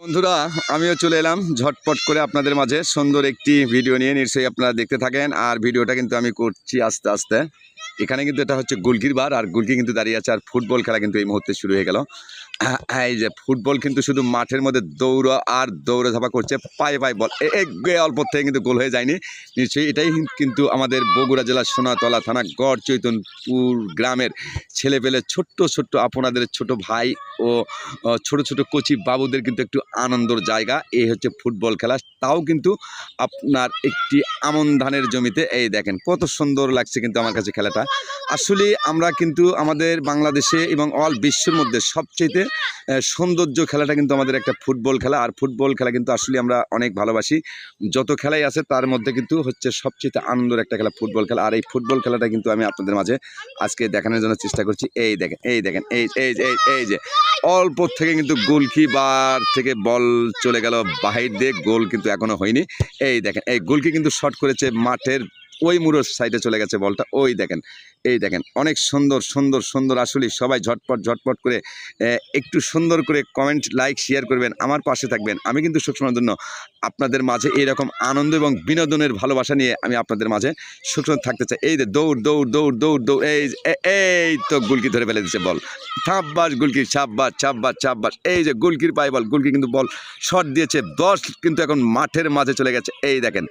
বন্ধুরা, আমিও চলে এলাম ঝটপট করে আপনাদের মাঝে সুন্দর একটি ভিডিও নিয়ে। নিশ্চয়ই আপনারা দেখতে থাকেন। আর ভিডিওটা কিন্তু আমি করছি আস্তে আস্তে। এখানে কিন্তু এটা হচ্ছে গোলকির বার, আর গোলকি কিন্তু দাঁড়িয়ে আছে। আর ফুটবল খেলা কিন্তু এই মুহূর্তে শুরু হয়ে গেল। এই যে ফুটবল কিন্তু শুধু মাঠের মধ্যে দৌড় আর দৌড়াধাপা করছে, পায়ে পায়ে বল অল্প থেকে কিন্তু গোল হয়ে যায়নি। নিশ্চয়ই এটাই কিন্তু আমাদের বগুড়া জেলার সোনাতলা থানা গড় চৈতনপুর গ্রামের ছেলেপেলে ছোট্ট ছোট্ট আপনাদের ছোট ভাই ও ছোট ছোট কচি বাবুদের কিন্তু একটু আনন্দর জায়গা। এই হচ্ছে ফুটবল খেলা, তাও কিন্তু আপনার একটি আমন ধানের জমিতে। এই দেখেন কত সুন্দর লাগছে কিন্তু আমার কাছে খেলাটা। আসলে আমরা কিন্তু আমাদের বাংলাদেশে এবং অল বিশ্বের মধ্যে সবচেয়ে সৌন্দর্য খেলাটা কিন্তু আমাদের একটা ফুটবল খেলা। আর ফুটবল খেলা কিন্তু আসলে আমরা অনেক ভালোবাসি। যত খেলাই আছে তার মধ্যে কিন্তু হচ্ছে সবচেয়ে আনন্দের একটা খেলা ফুটবল খেলা। আর এই ফুটবল খেলাটা কিন্তু আমি আপনাদের মাঝে আজকে দেখানোর জন্য চেষ্টা করছি। এই দেখেন এই দেখেন এই এই এই যে অল্প থেকে কিন্তু গোলকিপার থেকে বল চলে গেল বাহির দিয়ে, গোল কিন্তু এখনো হয়নি। এই দেখেন এই গোলকি কিন্তু শট করেছে মাঠের ওই মুড়োর সাইডে চলে গেছে বলটা। ওই দেখেন এই দেখেন অনেক সুন্দর সুন্দর সুন্দর। আসলে সবাই ঝটপট ঝটপট করে একটু সুন্দর করে কমেন্ট লাইক শেয়ার করবেন, আমার পাশে থাকবেন। আমি কিন্তু সবসময়ের জন্য আপনাদের মাঝে এইরকম আনন্দ এবং বিনোদনের ভালোবাসা নিয়ে আমি আপনাদের মাঝে সবসময় থাকতে চাই। এই যে দৌড় দৌড় দৌড় দৌড় দৌড়, এই তো গোলকি ধরে ফেলে দিচ্ছে বল। সাব্বাস গোলকি, সাব্বাস সাব্বাস সাব্বাস। এই যে গোলকির পায়ে বল, গোলকি কিন্তু বল শট দিয়েছে 10, কিন্তু এখন মাঠের মাঝে চলে গেছে। এই দেখেন